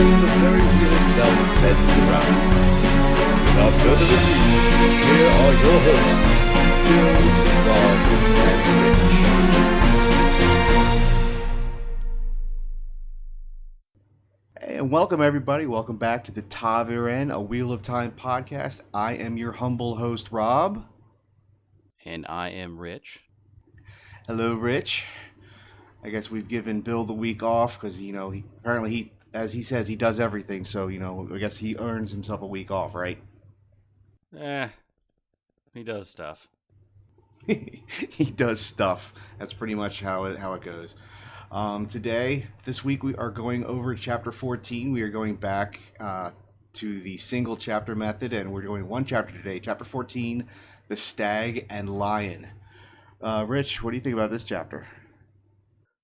the very wheel itself bends around. Without further ado, here are your hosts, Bill, Rob, and Rich. And welcome everybody, welcome back to the Taviren, a Wheel of Time podcast. I am your humble host, Rob. And I am Rich. Hello, Rich. I guess we've given Bill the week off because, apparently, as he says, he does everything. So, I guess he earns himself a week off, right? He does stuff. He does stuff. That's pretty much how it goes. This week, we are going over chapter 14. We are going back to the single chapter method, and we're doing one chapter today. Chapter 14, the Stag and Lion. Rich, what do you think about this chapter?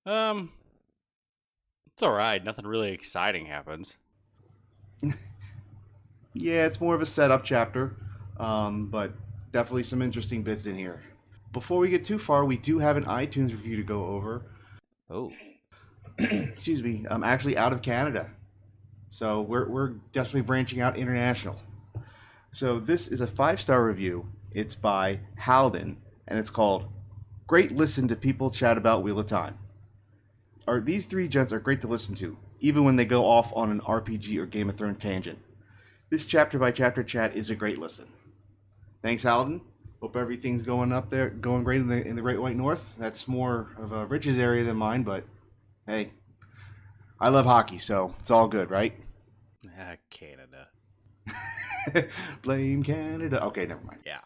It's alright. Nothing really exciting happens. Yeah, it's more of a setup chapter, but definitely some interesting bits in here. Before we get too far, we do have an iTunes review to go over. Oh. Excuse me. I'm actually out of Canada, so we're definitely branching out international. So this is a 5-star review. It's by Halden, and it's called "Great Listen to People Chat About Wheel of Time." These three gents are great to listen to, even when they go off on an RPG or Game of Thrones tangent. This chapter by chapter chat is a great listen. Thanks, Halden. Hope everything's going great in the Great White North. That's more of a Rich's area than mine, but hey, I love hockey, so it's all good, right? Canada. Blame Canada. Okay, never mind. Yeah.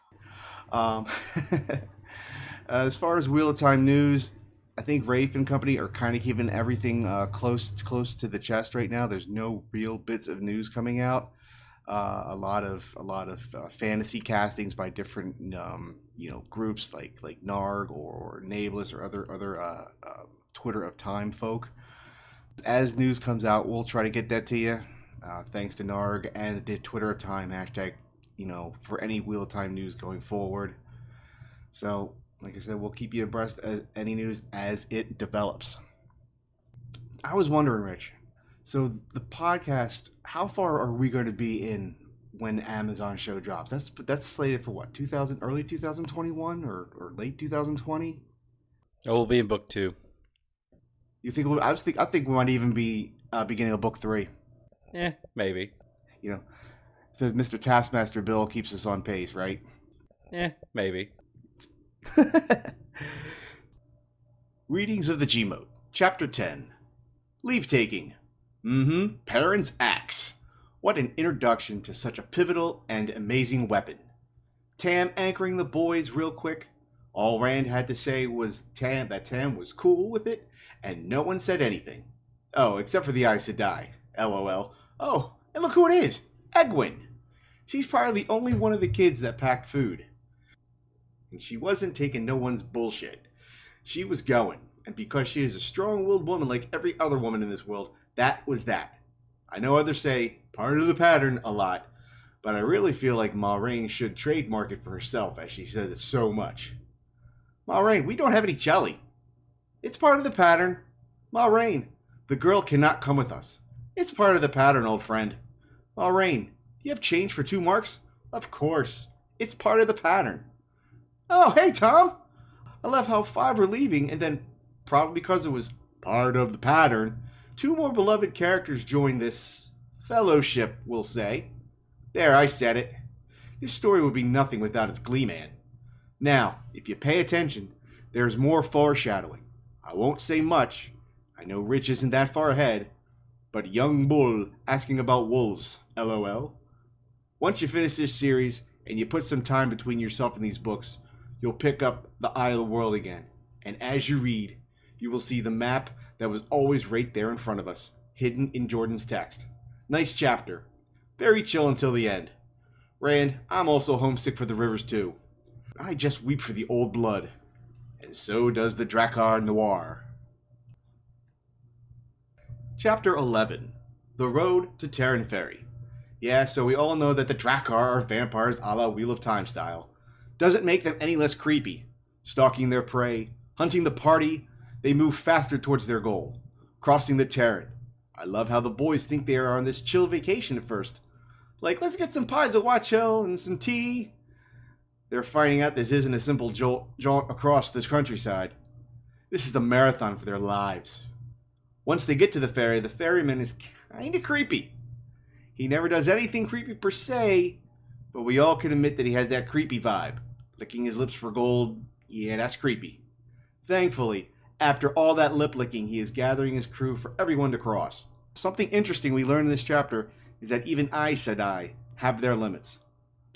As far as Wheel of Time news, I think Rafe and company are kind of keeping everything close to the chest right now. There's no real bits of news coming out. A lot of fantasy castings by different groups like Narg or Nablus or other Twitter of Time folk. As news comes out, we'll try to get that to you. Thanks to Narg and the Twitter of Time hashtag, for any Wheel of Time news going forward. So, like I said, we'll keep you abreast of any news as it develops. I was wondering, Rich, so the podcast, how far are we going to be in when Amazon show drops? That's slated for what, early 2021 or late 2020? Oh, we'll be in book 2. You think? I think we might even be beginning of book 3. Maybe. So Mr. Taskmaster Bill keeps us on pace, right? Maybe. Readings of the Gmode, Chapter 10. Leave taking. Parents' axe. What an introduction to such a pivotal and amazing weapon. Tam anchoring the boys real quick. All Rand had to say was that Tam was cool with it, and no one said anything. Oh, except for the Aes Sedai. LOL. Oh, and look who it is. Egwene. She's probably the only one of the kids that packed food. And she wasn't taking no one's bullshit. She was going. And because she is a strong-willed woman like every other woman in this world, that was that. I know others say, part of the pattern, a lot. But I really feel like Moiraine should trademark it for herself, as she says it so much. Moiraine, we don't have any jelly. It's part of the pattern. Moiraine, the girl cannot come with us. It's part of the pattern, old friend. Moiraine, do you have change for 2 marks? Of course. It's part of the pattern. Oh, hey, Tom! I love how 5 were leaving, and then, probably because it was part of the pattern, 2 more beloved characters joined this fellowship, we'll say. There, I said it. This story would be nothing without its Glee Man. Now, if you pay attention, there's more foreshadowing. I won't say much. I know Rich isn't that far ahead, but young bull asking about wolves, LOL. Once you finish this series, and you put some time between yourself and these books, you'll pick up the Eye of the World again, and as you read, you will see the map that was always right there in front of us, hidden in Jordan's text. Nice chapter. Very chill until the end. Rand, I'm also homesick for the rivers too. I just weep for the old blood. And so does the Drakkar Noir. Chapter 11. The Road to Terran Ferry. Yeah, so we all know that the Drakkar are vampires a la Wheel of Time style. Doesn't make them any less creepy. Stalking their prey, hunting the party, they move faster towards their goal. Crossing the Terran. I love how the boys think they are on this chill vacation at first. Like, let's get some pies at Watch Hill and some tea. They're finding out this isn't a simple jaunt across this countryside. This is a marathon for their lives. Once they get to the ferryman is kind of creepy. He never does anything creepy per se, but we all can admit that he has that creepy vibe. Licking his lips for gold, yeah, that's creepy. Thankfully, after all that lip licking, he is gathering his crew for everyone to cross. Something interesting we learn in this chapter is that even Aes Sedai have their limits.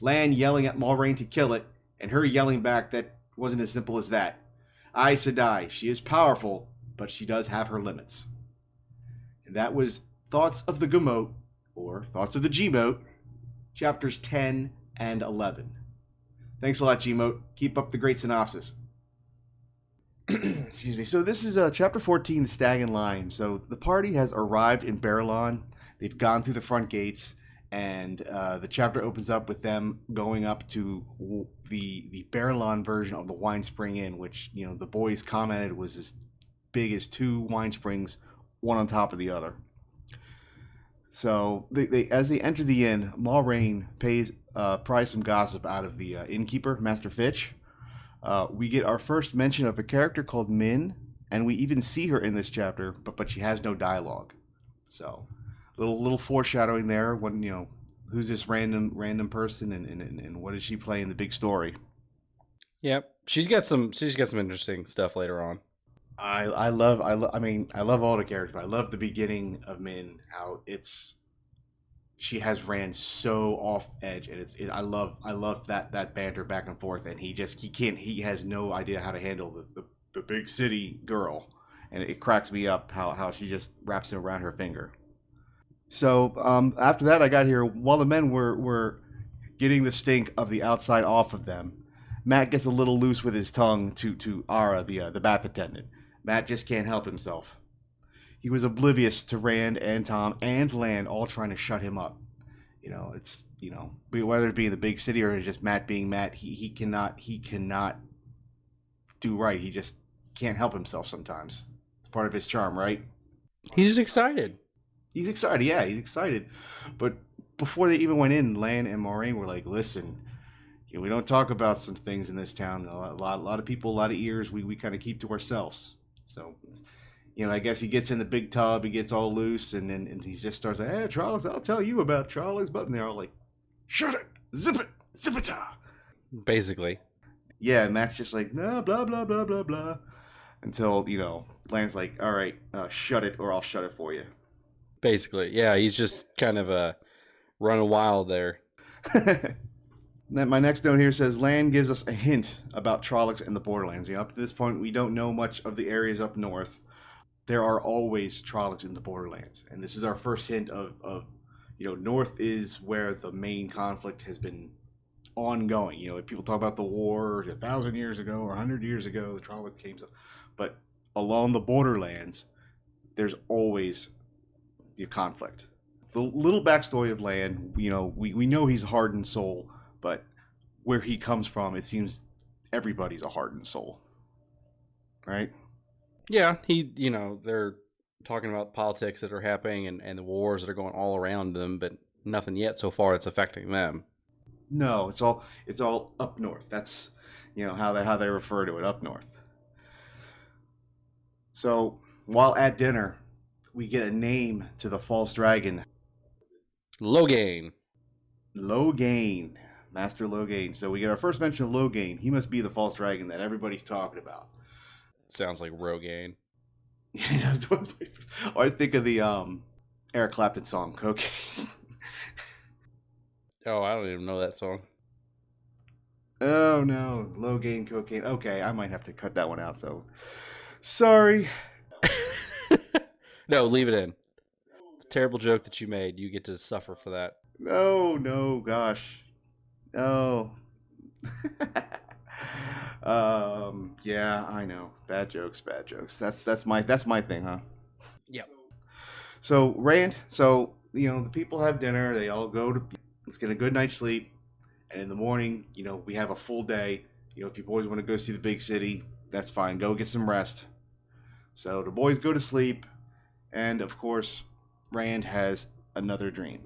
Lan yelling at Moiraine to kill it, and her yelling back that wasn't as simple as that. Aes Sedai, she is powerful, but she does have her limits. And that was Thoughts of the Gumote, or Thoughts of the Gmote, chapters 10 and 11. Thanks a lot, Gmote. Keep up the great synopsis. Excuse me. So this is chapter 14, Stag and Lion. So the party has arrived in Barillon. They've gone through the front gates, and the chapter opens up with them going up to the Barillon version of the Wine Spring Inn, which, you know, the boys commented was as big as 2 wine springs, one on top of the other. So they as they enter the inn, Moiraine pries some gossip out of the innkeeper, Master Fitch. We get our first mention of a character called Min, and we even see her in this chapter, but she has no dialogue. So little foreshadowing there. When, you know, who's this random person, and what does she play in the big story? Yep, she's got some interesting stuff later on. I love all the characters, but I love the beginning of Min, how she has ran so off edge, and I love that banter back and forth, and he has no idea how to handle the big city girl, and it cracks me up how she just wraps it around her finger. So after that, I got here while the men were getting the stink of the outside off of them. Matt gets a little loose with his tongue to Ara, the bath attendant. Matt just can't help himself. He was oblivious to Rand and Tom and Lan all trying to shut him up. You know, it's, you know, whether it be in the big city or just Matt being Matt, he cannot do right. He just can't help himself sometimes. It's part of his charm, right? He's excited. He's excited, yeah, he's excited. But before they even went in, Lan and Moiraine were like, listen, you know, we don't talk about some things in this town. A lot of people, a lot of ears, we kind of keep to ourselves. So, you know, I guess he gets in the big tub, he gets all loose, and he just starts like, hey, Charles, I'll tell you about Charlie's butt. And they're all like, shut it, zip it, zip-a-ta. Basically. Yeah, and Matt's just like, no, blah, blah, blah, blah, blah. Until, you know, Lan's like, all right, shut it or I'll shut it for you. Basically, yeah, he's just kind of running wild there. My next note here says Lan gives us a hint about Trollocs and the Borderlands. You know, up to this point, we don't know much of the areas up north. There are always Trollocs in the Borderlands, and this is our first hint of you know, north is where the main conflict has been ongoing. You know, if people talk about the war 1,000 years ago or 100 years ago, the Trollocs came, but along the Borderlands, there's always conflict. The little backstory of Lan, you know, we know he's a hardened soul, but where he comes from, it seems everybody's a hardened soul, right? Yeah, you know, they're talking about politics that are happening and the wars that are going all around them, but nothing yet so far that's affecting them. No, it's all up north. That's, you know, how they refer to it, up north. So while at dinner, we get a name to the false dragon. Logain. Master Logain. So we get our first mention of Logain. He must be the false dragon that everybody's talking about. Sounds like Rogaine. Yeah, I think of the Eric Clapton song, Cocaine. Oh, I don't even know that song. Oh no, Logain, cocaine. Okay, I might have to cut that one out, so sorry. No, leave it in. It's a terrible joke that you made. You get to suffer for that. No, gosh. Oh. Yeah, I know. Bad jokes. That's my thing, huh? Yep. So Rand, you know, the people have dinner, they all go to let's get a good night's sleep, and in the morning, you know, we have a full day. You know, if you boys want to go see the big city, that's fine. Go get some rest. So the boys go to sleep, and of course, Rand has another dream.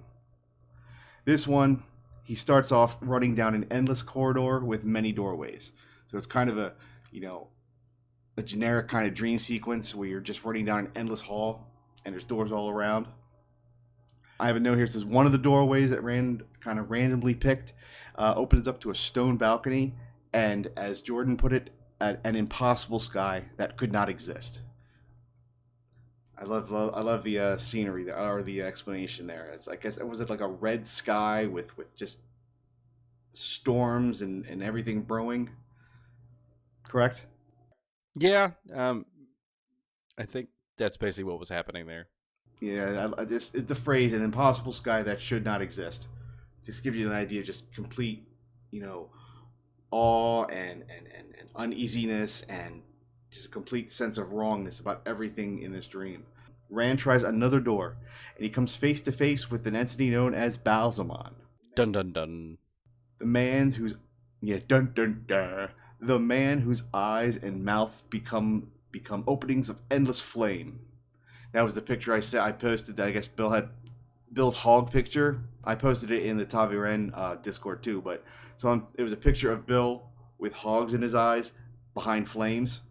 This one, he starts off running down an endless corridor with many doorways. So it's kind of a generic kind of dream sequence where you're just running down an endless hall and there's doors all around. I have a note here that says one of the doorways that Rand kind of randomly picked opens up to a stone balcony, and as Jordan put it, an impossible sky that could not exist. I love the scenery or the explanation there. It's, I guess, was it like a red sky with just storms and everything brewing? Correct? Yeah, I think that's basically what was happening there. Yeah, the phrase "an impossible sky that should not exist" just gives you an idea of just complete, awe and uneasiness and just a complete sense of wrongness about everything in this dream. Rand tries another door, and he comes face to face with an entity known as Balsamon. Dun dun dun. The man whose the man whose eyes and mouth become openings of endless flame. That was the picture I posted. That I guess Bill had Bill's hog picture. I posted it in the Taviren Discord too. But it was a picture of Bill with hogs in his eyes behind flames,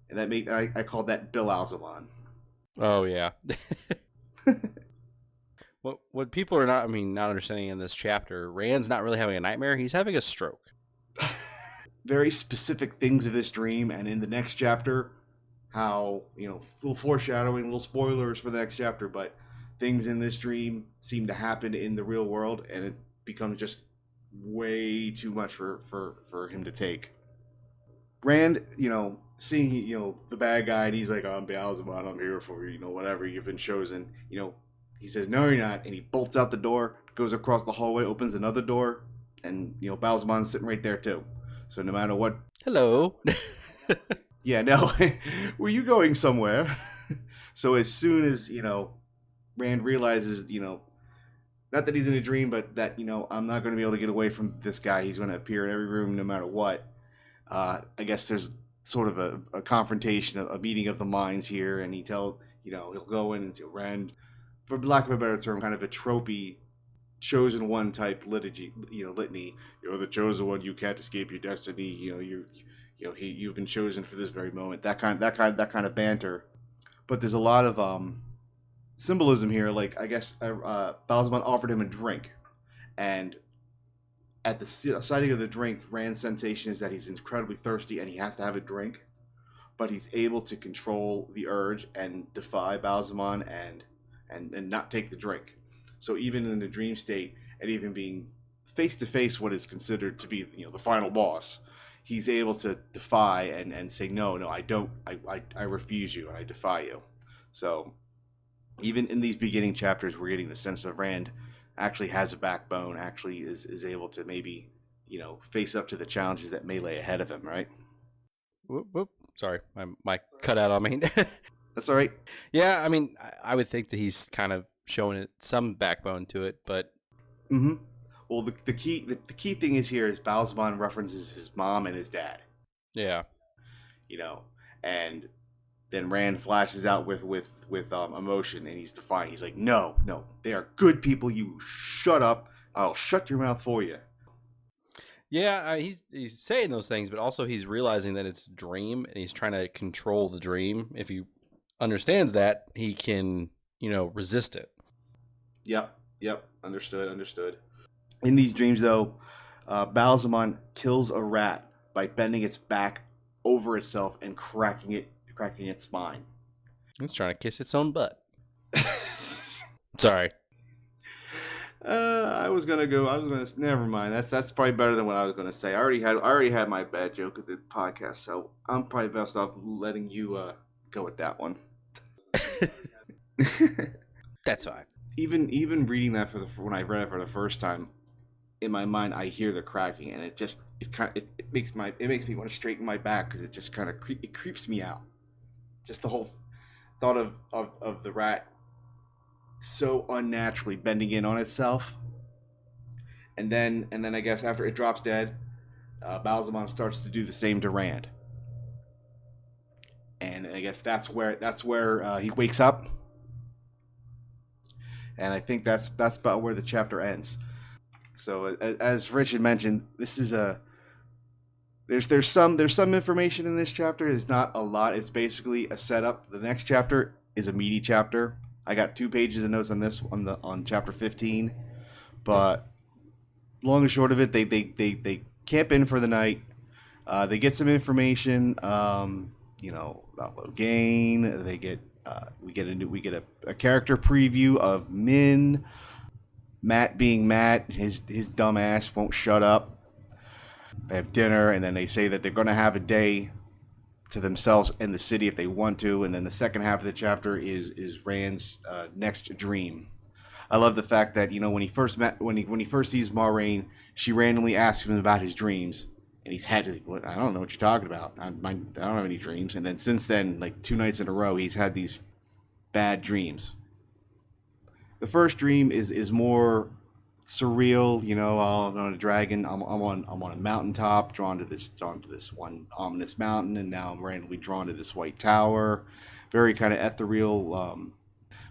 and I called that Bill Alzamon. Oh yeah. What people are not understanding in this chapter, Rand's not really having a nightmare. He's having a stroke. Very specific things of this dream, and in the next chapter, how, little foreshadowing, little spoilers for the next chapter, but things in this dream seem to happen in the real world, and it becomes just way too much for him to take. Rand, seeing, the bad guy, and he's like, I'm Beelzebub, I'm here for you, whatever, you've been chosen. He says, no, you're not, and he bolts out the door, goes across the hallway, opens another door, and, Beelzebub's sitting right there, too. So no matter what... Hello. Yeah, no. Were you going somewhere? So as soon as, Rand realizes, not that he's in a dream, but that, I'm not going to be able to get away from this guy. He's going to appear in every room no matter what. I guess there's sort of a confrontation, a meeting of the minds here, and he'll go in and say, Rand, for lack of a better term, kind of a tropey chosen one type litany. You're the chosen one. You can't escape your destiny. You've been chosen for this very moment. That kind of banter. But there's a lot of symbolism here. Like, I guess Balsamon offered him a drink, and at the sighting of the drink, Rand's sensation is that he's incredibly thirsty and he has to have a drink. But he's able to control the urge and defy Balsamon and not take the drink. So even in the dream state, and even being face to face what is considered to be the final boss, he's able to defy and say no, I don't, I refuse you and I defy you. So even in these beginning chapters, we're getting the sense of Rand actually has a backbone, actually is able to maybe face up to the challenges that may lay ahead of him. Right? Whoop. Sorry, my mic cut out on me. That's all right. Yeah, I would think that he's kind of showing it some backbone to it, but well, the key thing is here is Balsamon references his mom and his dad. Yeah, and then Rand flashes out with emotion, and he's defiant. He's like, no, they are good people. You shut up. I'll shut your mouth for you. Yeah, he's saying those things, but also he's realizing that it's a dream, and he's trying to control the dream. If he understands that, he can resist it. Yep. Understood. In these dreams, though, Balsamon kills a rat by bending its back over itself and cracking its spine. It's trying to kiss its own butt. Sorry. Never mind. That's probably better than what I was gonna say. I already had my bad joke at the podcast, so I'm probably best off letting you go with that one. That's fine. Even reading that when I read it for the first time, in my mind I hear the cracking, and it makes me want to straighten my back because it just kind of creeps me out. Just the whole thought of the rat so unnaturally bending in on itself, and then I guess after it drops dead, Balsamon starts to do the same to Rand, and I guess that's where he wakes up. And I think that's about where the chapter ends. So as Rich had mentioned, this is there's some information in this chapter. It's not a lot. It's basically a setup. The next chapter is a meaty chapter. I got 2 pages of notes on this on chapter 15, but long and short of it, they camp in for the night. They get some information, about Logain. They get we get a character preview of Min. Matt being Matt, his dumb ass won't shut up. They have dinner, and then they say that they're going to have a day to themselves in the city if they want to. And then the second half of the chapter is Rand's next dream. I love the fact that when he first sees Moiraine, she randomly asks him about his dreams, and he's had to. I don't know what you're talking about. I don't have any dreams. And then since then, like 2 nights in a row, he's had these bad dreams. The first dream is more surreal, I'm on a dragon. I'm on a mountaintop, drawn to this one ominous mountain, and now I'm randomly drawn to this white tower. Very kind of ethereal.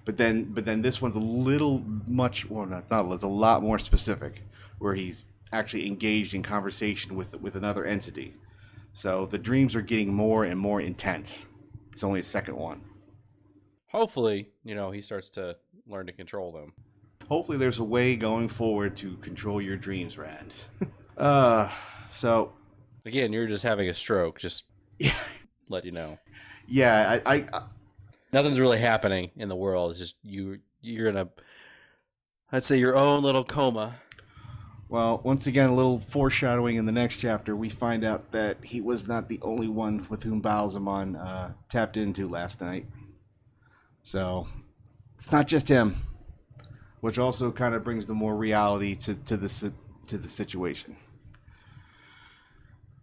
But then this one's a little much. Well, not it's a lot more specific, where he's actually engaged in conversation with another entity. So the dreams are getting more and more intense. It's only a second one. Hopefully, he starts to learn to control them. Hopefully there's a way going forward to control your dreams, Rand. So again, you're just having a stroke, just let you know. Yeah, I nothing's really happening in the world. It's just you're in I'd say your own little coma. Well, once again, a little foreshadowing in the next chapter, we find out that he was not the only one with whom Balzamon tapped into last night. So it's not just him, which also kind of brings the more reality to the situation.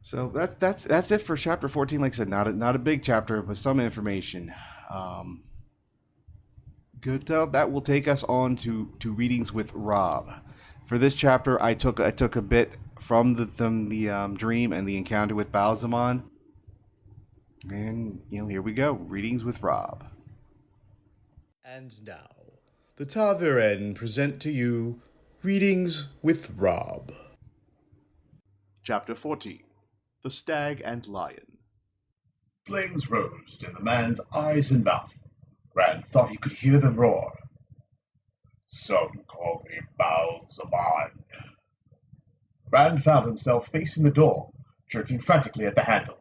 So that's it for chapter 14. Like I said, not a big chapter, but some information. Good. That will take us on to readings with Rob. For this chapter, I took a bit from the dream and the encounter with Balzamon, and here we go. Readings with Rob. And now, the Ta'veren present to you Readings with Rob. Chapter 14. The Stag and Lion. Flames rose in the man's eyes and mouth. Rand thought he could hear them roar. Some call me Balzamon. Rand found himself facing the door, jerking frantically at the handle.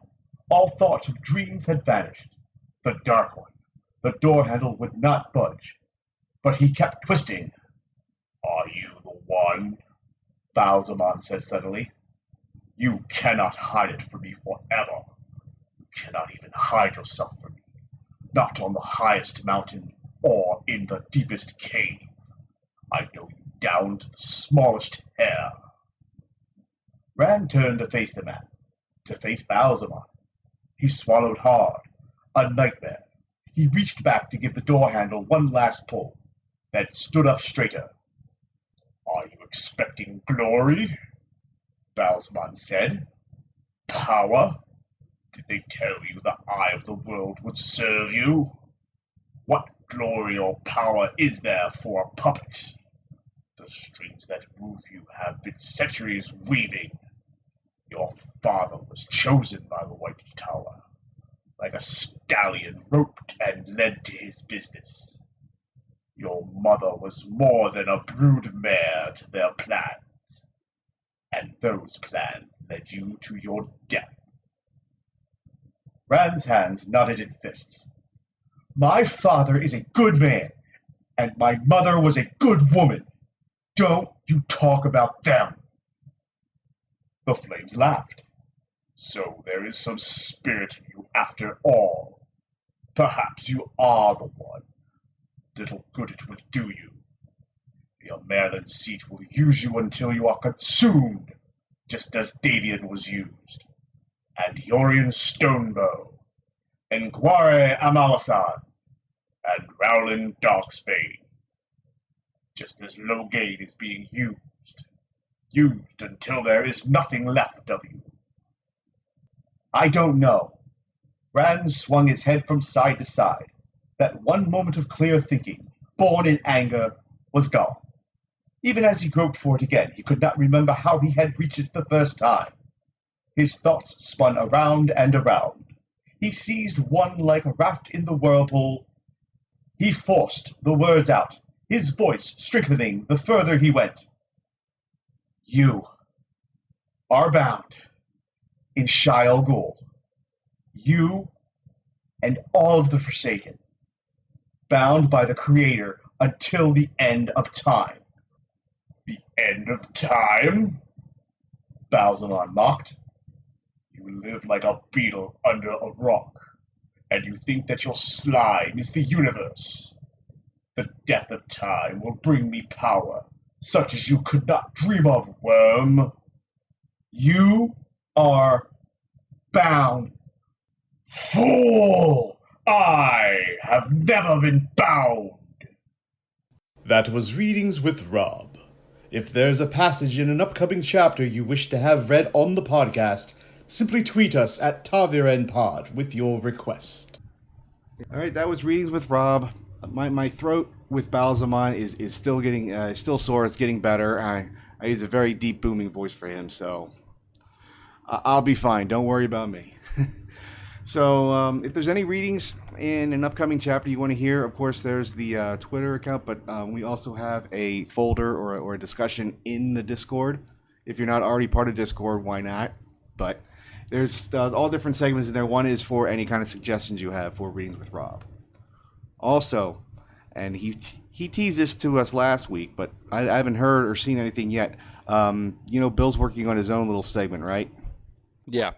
All thought of dreams had vanished. The dark one. The door handle would not budge, but he kept twisting. Are you the one? Balzamon said suddenly. You cannot hide it from me forever. You cannot even hide yourself from me. Not on the highest mountain or in the deepest cave. I know you down to the smallest hair. Rand turned to face the man, to face Balzamon. He swallowed hard. A nightmare. He reached back to give the door handle one last pull, then stood up straighter. Are you expecting glory? Balzamon said. Power? Did they tell you the eye of the world would serve you? What glory or power is there for a puppet? The strings that move you have been centuries weaving. Your father was chosen by the White Tower, like a stallion roped and led to his business. Your mother was more than a brood mare to their plans, and those plans led you to your death. Rand's hands knotted in fists. My father is a good man, and my mother was a good woman. Don't you talk about them. The flames laughed. So there is some spirit in you after all. Perhaps you are the one. Little good it will do you. The Merlin seat will use you until you are consumed, just as Davian was used, and Yorian Stonebow, and Guare Amalasan, and Rowland Darkspade, just as Logain is being used until there is nothing left of you. I don't know. Rand swung his head from side to side. That one moment of clear thinking, born in anger, was gone. Even as he groped for it again, he could not remember how he had reached it the first time. His thoughts spun around and around. He seized one like a raft in the whirlpool. He forced the words out, his voice strengthening the further he went. You are bound in Shyle Gold. You and all of the Forsaken. Bound by the Creator until the end of time. The end of time? Balzamon mocked. You live like a beetle under a rock, and you think that your slime is the universe. The death of time will bring me power, such as you could not dream of, worm. You are bound. Fool! I have never been bound. That was Readings with Rob. If there's a passage in an upcoming chapter you wish to have read on the podcast, simply tweet us at TavirenPod with your request. All right, that was Readings with Rob. My throat with Balzamon is still getting still sore. It's getting better. I use a very deep booming voice for him, so I'll be fine. Don't worry about me. So if there's any readings in an upcoming chapter you want to hear, of course, there's the Twitter account, but we also have a folder or a discussion in the Discord. If you're not already part of Discord, why not? But there's all different segments in there. One is for any kind of suggestions you have for Readings with Rob. Also, and he teased this to us last week, but I haven't heard or seen anything yet. Bill's working on his own little segment, right? Yeah.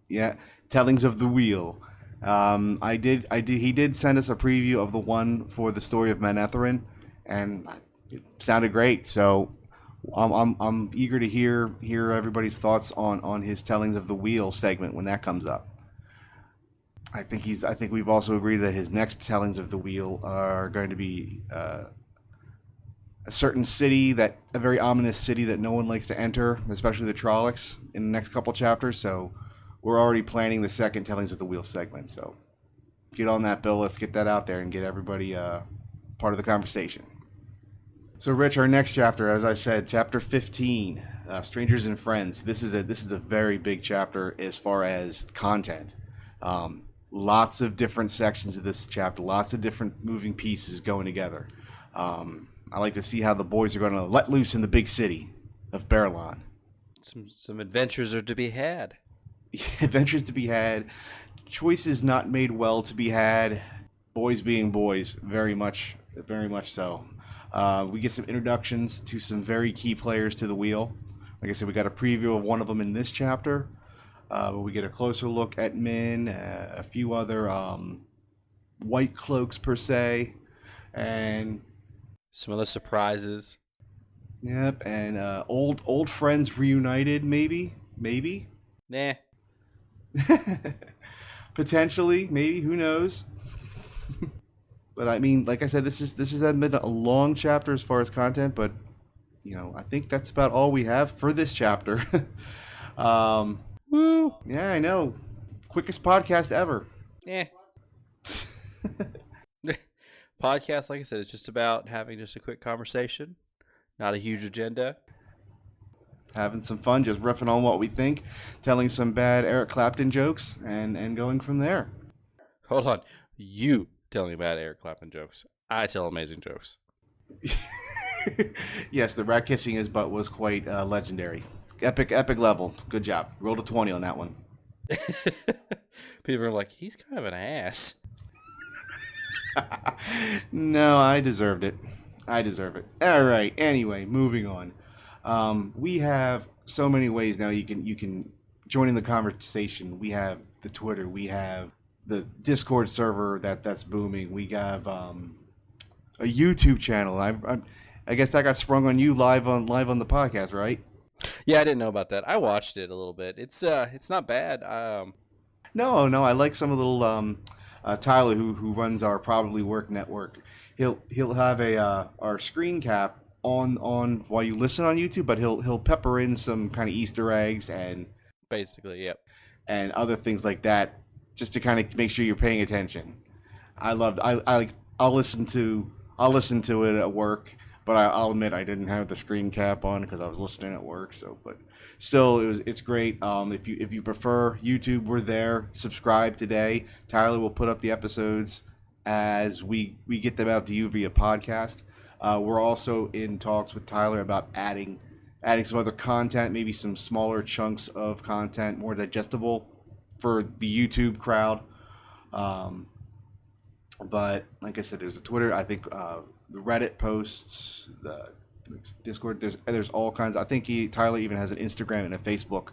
Yeah. Tellings of the Wheel. He did send us a preview of the one for the story of Manetheren, and it sounded great. So I'm eager to hear everybody's thoughts on his Tellings of the Wheel segment when that comes up. I think we've also agreed that his next Tellings of the Wheel are going to be a certain city, a very ominous city that no one likes to enter, especially the Trollocs, in the next couple chapters. So we're already planning the second Tellings of the Wheel segment. So get on that, Bill. Let's get that out there and get everybody part of the conversation. So, Rich, our next chapter, as I said, chapter 15, Strangers and Friends. This is a very big chapter as far as content. Lots of different sections of this chapter, lots of different moving pieces going together. I like to see how the boys are going to let loose in the big city of Berlon. Some adventures are to be had. Adventures to be had. Choices not made well to be had. Boys being boys, very much so. We get some introductions to some very key players to the wheel. Like I said, we got a preview of one of them in this chapter. But we get a closer look at Min, a few other white cloaks per se, and some other surprises. Yep, and old friends reunited, maybe. Nah. Potentially, maybe, who knows? But I mean, like I said, this has been a long chapter as far as content, but I think that's about all we have for this chapter. Woo! Yeah, I know. Quickest podcast ever. Yeah. Podcast, like I said, it's just about having just a quick conversation, not a huge agenda. Having some fun, just riffing on what we think, telling some bad Eric Clapton jokes, and going from there. Hold on. You telling bad Eric Clapton jokes. I tell amazing jokes. Yes, the rat kissing his butt was quite legendary. Epic level. Good job. Rolled a 20 on that one. People are like, he's kind of an ass. No, I deserved it. All right. Anyway, moving on. We have so many ways now you can join in the conversation. We have the Twitter. We have the Discord server that's booming. We have a YouTube channel. I guess that got sprung on you live on the podcast, right? Yeah, I didn't know about that. I watched it a little bit. It's not bad. No, I like some of the little Tyler who runs our Probably Work network. He'll have our screen cap on while you listen on YouTube, but he'll pepper in some kind of Easter eggs and basically, yep, and other things like that, just to kind of make sure you're paying attention. I'll listen to it at work, but I'll admit I didn't have the screen cap on because I was listening at work. So, but still, it's great. If you prefer YouTube, we're there. Subscribe today. Tyler will put up the episodes as we get them out to you via podcast. We're also in talks with Tyler about adding some other content, maybe some smaller chunks of content, more digestible for the YouTube crowd. But like I said, there's a Twitter. I think the Reddit posts, the Discord. There's all kinds. I think Tyler even has an Instagram and a Facebook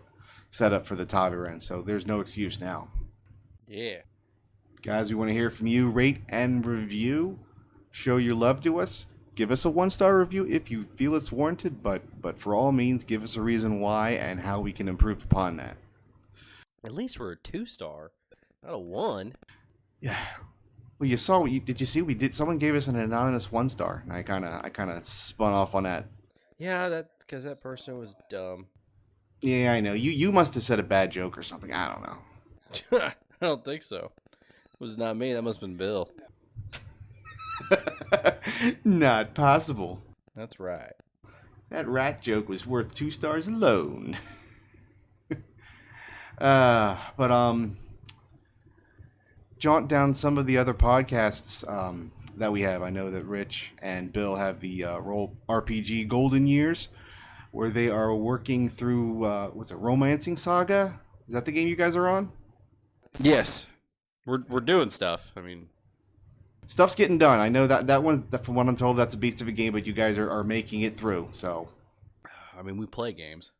set up for the Taviren. So there's no excuse now. Yeah, guys, we want to hear from you. Rate and review. Show your love to us. Give us a 1-star review if you feel it's warranted. But for all means, give us a reason why and how we can improve upon that. at least we're a 2-star, not a 1. Yeah. Well, you saw. Did you see? We did. Someone gave us an anonymous 1-star, and I kind of spun off on that. Yeah, because that person was dumb. Yeah, I know. You must have said a bad joke or something. I don't know. I don't think so. It was not me. That must have been Bill. Not possible. That's right. That rat joke was worth 2 stars alone. Jaunt down some of the other podcasts that we have. I know that Rich and Bill have the Role RPG Golden Years, where they are working through what's it, Romancing Saga? Is that the game you guys are on? Yes, we're doing stuff. I mean, stuff's getting done. I know that one. From what I'm told, that's a beast of a game, but you guys are making it through. So, I mean, we play games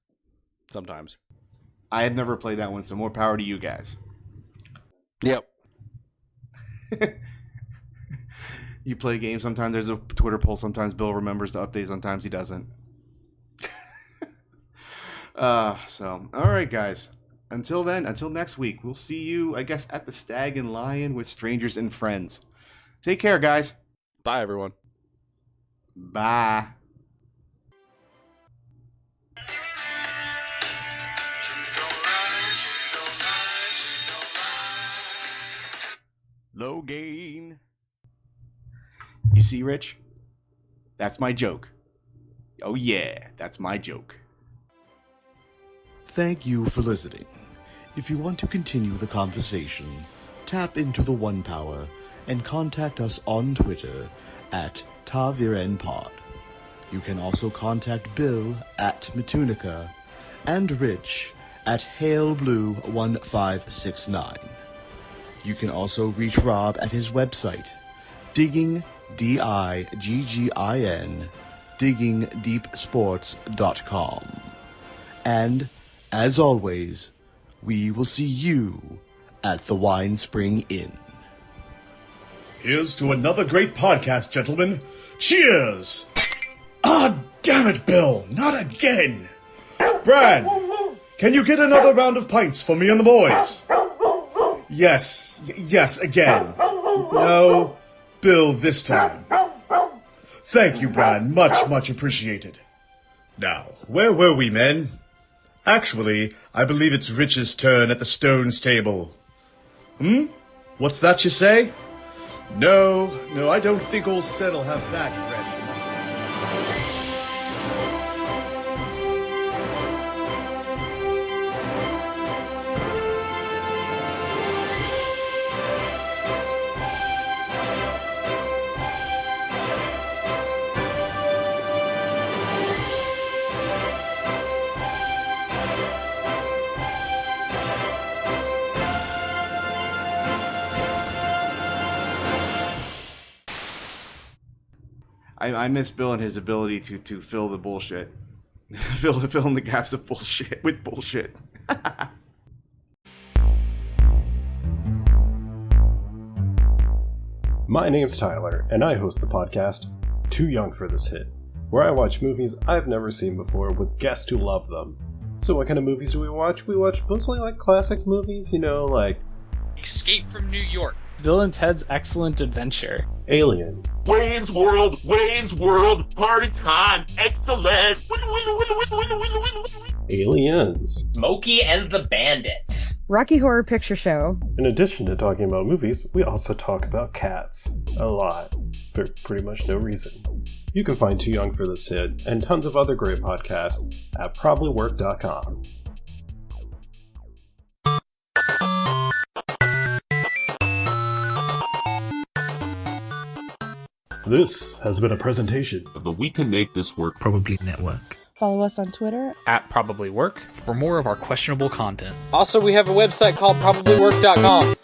sometimes. I had never played that one, so more power to you guys. Yep. You play games. Sometimes there's a Twitter poll. Sometimes Bill remembers the update. Sometimes he doesn't. So, all right, guys. Until then, until next week, we'll see you, I guess, at the Stag and Lion with strangers and friends. Take care, guys. Bye, everyone. Bye. Low gain. You see, Rich? That's my joke. Oh yeah, that's my joke. Thank you for listening. If you want to continue the conversation, tap into the One Power and contact us on Twitter at TavirenPod. You can also contact Bill at Matunica and Rich at HaleBlue1569. You can also reach Rob at his website, digging, D-I-G-G-I-N, diggingdeepsports.com. And, as always, we will see you at the Wine Spring Inn. Here's to another great podcast, gentlemen. Cheers! Ah, damn it, Bill, not again! Brad, can you get another round of pints for me and the boys? Yes, again. No, Bill this time. Thank you, Brad, much appreciated. Now, where were we, men? Actually, I believe it's Rich's turn at the Stones table. What's that you say? No, I don't think old Set'll have that ready. I miss Bill and his ability to fill the bullshit. fill in the gaps of bullshit with bullshit. My name's Tyler, and I host the podcast Too Young for This Hit, where I watch movies I've never seen before with guests who love them. So what kind of movies do we watch? We watch mostly like classics movies, like Escape from New York, Bill and Ted's Excellent Adventure, Alien, Wayne's World, party time, excellent, Aliens, Smokey and the Bandits, Rocky Horror Picture Show. In addition to talking about movies, we also talk about cats. A lot. For pretty much no reason. You can find Too Young for This Hit and tons of other great podcasts at probablywork.com. This has been a presentation of the We Can Make This Work Probably Network. Follow us on Twitter at probablywork for more of our questionable content. Also, we have a website called probablywork.com.